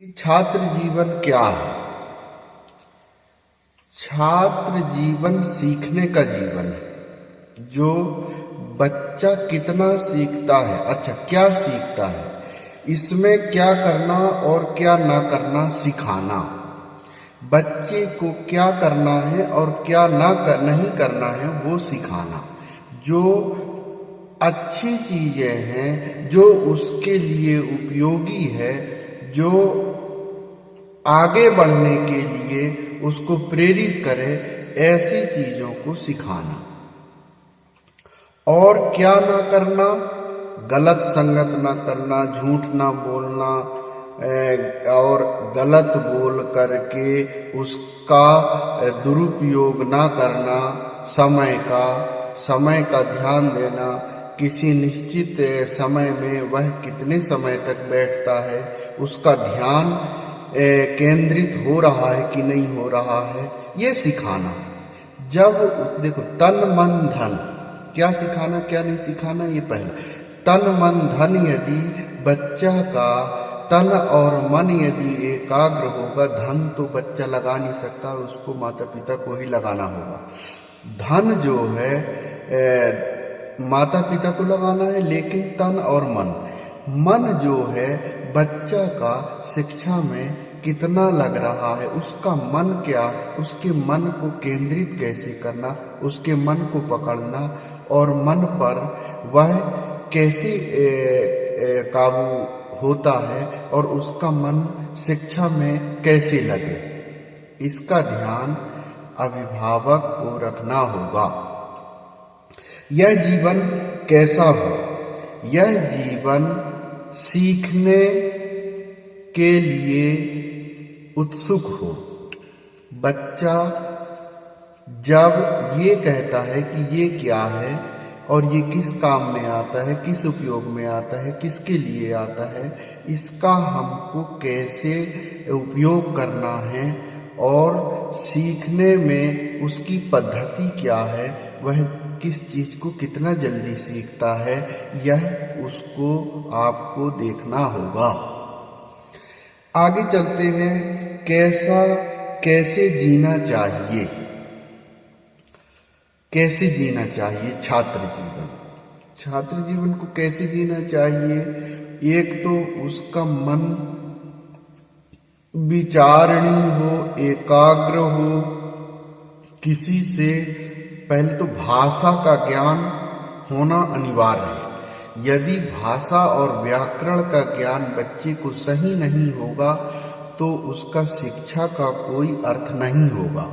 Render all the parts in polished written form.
कि छात्र जीवन क्या है। छात्र जीवन सीखने का जीवन है। जो बच्चा कितना सीखता है, अच्छा क्या सीखता है, इसमें क्या करना और क्या ना करना सिखाना, बच्चे को क्या करना है और क्या नहीं करना है वो सिखाना, जो अच्छी चीजें हैं, जो उसके लिए उपयोगी है, जो आगे बढ़ने के लिए उसको प्रेरित करे, ऐसी चीजों को सिखाना। और क्या ना करना, गलत संगत ना करना, झूठ ना बोलना और गलत बोल करके उसका दुरुपयोग ना करना, समय का ध्यान देना, किसी निश्चित समय में वह कितने समय तक बैठता है, उसका ध्यान केंद्रित हो रहा है कि नहीं हो रहा है, ये सिखाना। जब देखो तन मन धन, क्या सिखाना क्या नहीं सिखाना, ये पहला। तन मन धन यदि बच्चा का तन और मन यदि एकाग्र होगा, धन तो बच्चा लगा नहीं सकता, उसको माता पिता को ही लगाना होगा। धन जो है माता पिता को लगाना है, लेकिन तन और मन जो है बच्चा का शिक्षा में कितना लग रहा है, उसका मन क्या, उसके मन को केंद्रित कैसे करना, उसके मन को पकड़ना और मन पर वह कैसे काबू होता है और उसका मन शिक्षा में कैसे लगे, इसका ध्यान अभिभावक को रखना होगा। यह जीवन कैसा हो, यह जीवन सीखने के लिए उत्सुक हो। बच्चा जब ये कहता है कि ये क्या है और ये किस काम में आता है, किस उपयोग में आता है, किसके लिए आता है, इसका हमको कैसे उपयोग करना है और सीखने में उसकी पद्धति क्या है, वह किस चीज को कितना जल्दी सीखता है, यह उसको आपको देखना होगा। आगे चलते हैं, कैसे जीना चाहिए, कैसे जीना चाहिए छात्र जीवन। छात्र जीवन को कैसे जीना चाहिए, एक तो उसका मन विचारणी हो, एकाग्र हो, किसी से पहले तो भाषा का ज्ञान होना अनिवार्य है। यदि भाषा और व्याकरण का ज्ञान बच्चे को सही नहीं होगा तो उसका शिक्षा का कोई अर्थ नहीं होगा।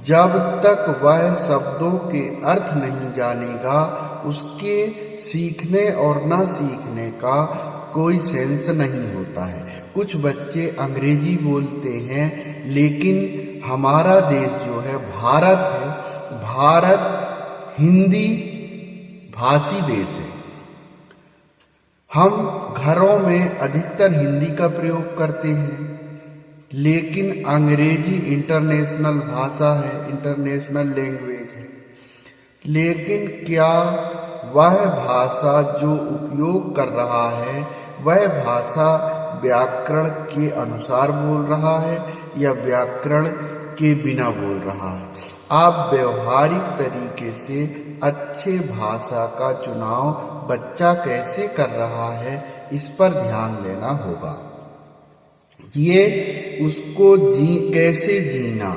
जब तक वह शब्दों के अर्थ नहीं जानेगा, उसके सीखने और न सीखने का कोई सेंस नहीं होता है। कुछ बच्चे अंग्रेजी बोलते हैं, लेकिन हमारा देश जो है भारत है, भारत हिंदी भाषी देश है। हम घरों में अधिकतर हिंदी का प्रयोग करते हैं, लेकिन अंग्रेजी इंटरनेशनल भाषा है, इंटरनेशनल लैंग्वेज है। लेकिन क्या वह भाषा जो उपयोग कर रहा है, वह भाषा व्याकरण के अनुसार बोल रहा है या व्याकरण के बिना बोल रहा है? आप व्यवहारिक तरीके से अच्छे भाषा का चुनाव बच्चा कैसे कर रहा है, इस पर ध्यान देना होगा। ये उसको कैसे जीना,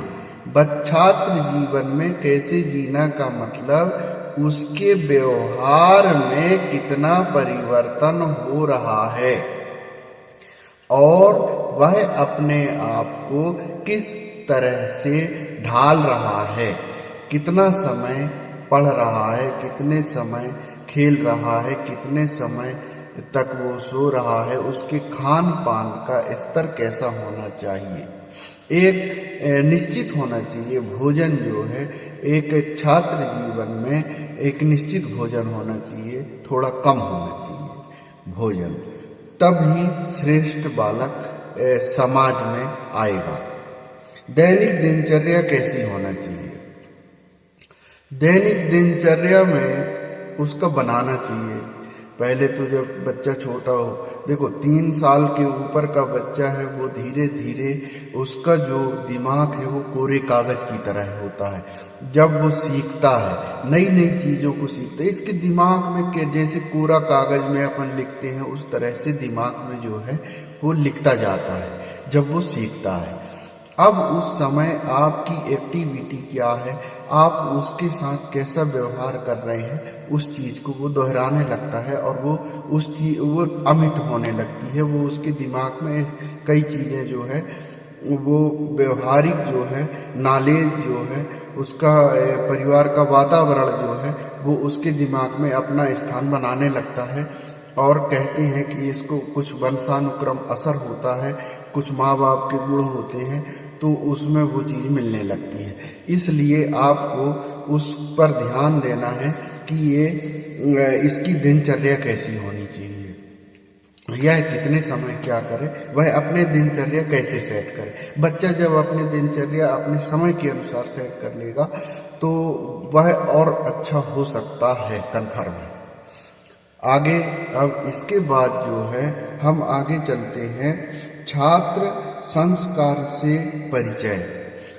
छात्र जीवन में कैसे जीना का मतलब उसके व्यवहार में कितना परिवर्तन हो रहा है और वह अपने आप को किस तरह से ढाल रहा है, कितना समय पढ़ रहा है, कितने समय खेल रहा है, कितने समय तक वो सो रहा है, उसके खान पान का स्तर कैसा होना चाहिए। एक निश्चित होना चाहिए भोजन जो है, एक छात्र जीवन में एक निश्चित भोजन होना चाहिए, थोड़ा कम होना चाहिए भोजन, तभी श्रेष्ठ बालक समाज में आएगा। दैनिक दिनचर्या कैसी होना चाहिए, दैनिक दिनचर्या में उसका बनाना चाहिए। पहले तो जब बच्चा छोटा हो, देखो 3 साल के ऊपर का बच्चा है वो धीरे धीरे उसका जो दिमाग है वो कोरे कागज की तरह होता है। जब वो सीखता है, नई नई चीज़ों को सीखता है, इसके दिमाग में जैसे कोरा कागज में अपन लिखते हैं उस तरह से दिमाग में जो है वो लिखता जाता है जब वो सीखता है। अब उस समय आपकी एक्टिविटी क्या है, आप उसके साथ कैसा व्यवहार कर रहे हैं, उस चीज़ को वो दोहराने लगता है और वो वो अमिट होने लगती है। वो उसके दिमाग में कई चीज़ें जो है वो व्यवहारिक जो है, नॉलेज जो है, उसका परिवार का वातावरण जो है वो उसके दिमाग में अपना स्थान बनाने लगता है। और कहते हैं कि इसको कुछ वंशानुक्रम असर होता है, कुछ माँ बाप के गुण होते हैं, तो उसमें वो चीज़ मिलने लगती है। इसलिए आपको उस पर ध्यान देना है कि ये इसकी दिनचर्या कैसी होनी चाहिए, यह कितने समय क्या करे, वह अपने दिनचर्या कैसे सेट करे। बच्चा जब अपने दिनचर्या अपने समय के अनुसार सेट कर लेगा तो वह और अच्छा हो सकता है, कन्फर्म है। आगे अब इसके बाद जो है हम आगे चलते हैं, छात्र संस्कार से परिचय।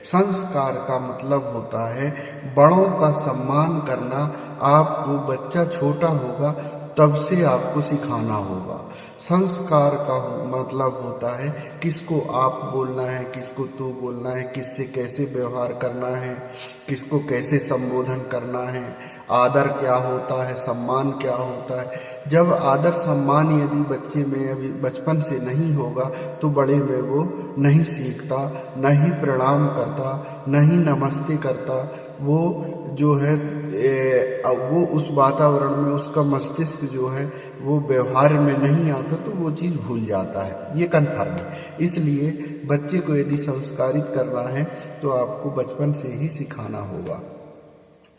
संस्कार का मतलब होता है बड़ों का सम्मान करना। आपको बच्चा छोटा होगा तब से आपको सिखाना होगा। संस्कार का मतलब होता है किसको आप बोलना है, किसको तू बोलना है, किससे कैसे व्यवहार करना है, किसको कैसे संबोधन करना है, आदर क्या होता है, सम्मान क्या होता है। जब आदर सम्मान यदि बच्चे में अभी बचपन से नहीं होगा तो बड़े में वो नहीं सीखता, नहीं प्रणाम करता, नहीं नमस्ते करता। वो जो है वो उस वातावरण में उसका मस्तिष्क जो है वो व्यवहार में नहीं आता तो वो चीज़ भूल जाता है, ये कन्फर्म है। इसलिए बच्चे को यदि संस्कारित करना है तो आपको बचपन से ही सिखाना होगा,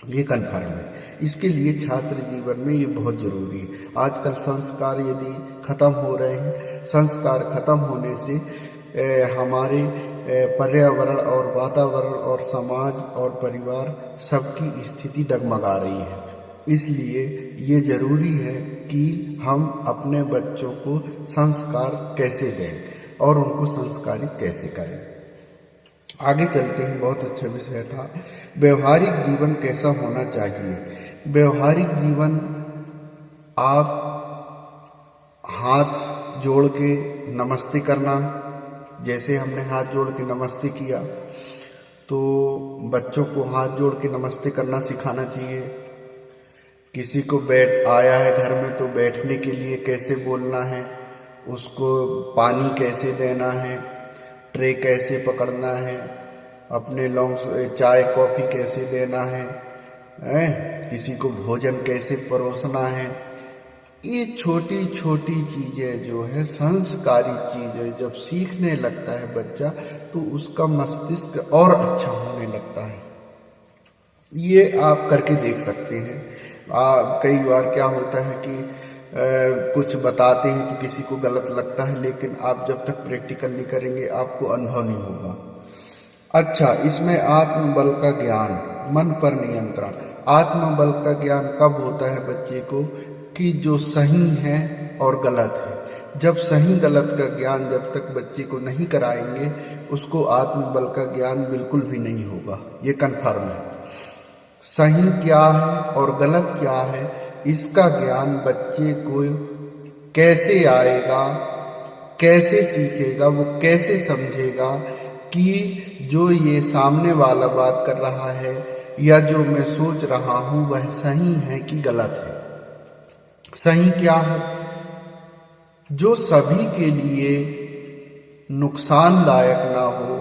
ये कन्फर्म है। इसके लिए छात्र जीवन में ये बहुत ज़रूरी है। आजकल संस्कार यदि ख़त्म हो रहे हैं, संस्कार ख़त्म होने से हमारे पर्यावरण और वातावरण और समाज और परिवार सबकी स्थिति डगमगा रही है। इसलिए ये ज़रूरी है कि हम अपने बच्चों को संस्कार कैसे दें और उनको संस्कारित कैसे करें। आगे चलते हैं, बहुत अच्छा विषय था, व्यवहारिक जीवन कैसा होना चाहिए। व्यवहारिक जीवन, आप हाथ जोड़ के नमस्ते करना, जैसे हमने हाथ जोड़ के नमस्ते किया तो बच्चों को हाथ जोड़ के नमस्ते करना सिखाना चाहिए। किसी को आया है घर में तो बैठने के लिए कैसे बोलना है, उसको पानी कैसे देना है, ट्रे कैसे पकड़ना है, अपने चाय कॉफ़ी कैसे देना है, किसी को भोजन कैसे परोसना है। ये छोटी छोटी चीज़ें जो है संस्कारी चीज़ें जब सीखने लगता है बच्चा तो उसका मस्तिष्क और अच्छा होने लगता है। ये आप करके देख सकते हैं। कई बार क्या होता है कि कुछ बताते हैं तो किसी को गलत लगता है, लेकिन आप जब तक प्रैक्टिकल नहीं करेंगे आपको अनुभव नहीं होगा। अच्छा, इसमें आत्मबल का ज्ञान, मन पर नियंत्रण। आत्मबल का ज्ञान कब होता है बच्चे को कि जो सही है और गलत है। जब सही गलत का ज्ञान जब तक बच्चे को नहीं कराएंगे उसको आत्मबल का ज्ञान बिल्कुल भी नहीं होगा, ये कन्फर्म है। सही क्या है और गलत क्या है इसका ज्ञान बच्चे को कैसे आएगा, कैसे सीखेगा, वो कैसे समझेगा कि जो ये सामने वाला बात कर रहा है या जो मैं सोच रहा हूँ वह सही है कि गलत है। सही क्या है, जो सभी के लिए नुकसानदायक ना हो,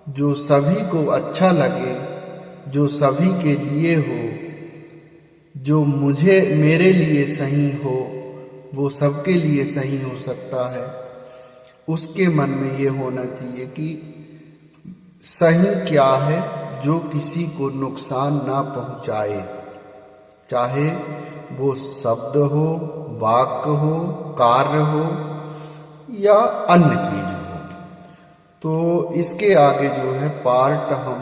जो सभी को अच्छा लगे, जो सभी के लिए हो, जो मेरे लिए सही हो, वो सबके लिए सही हो सकता है। उसके मन में ये होना चाहिए कि सही क्या है जो किसी को नुकसान ना पहुंचाए, चाहे वो शब्द हो, वाक्य हो, कार्य हो या अन्य चीज हो। तो इसके आगे जो है पार्ट हम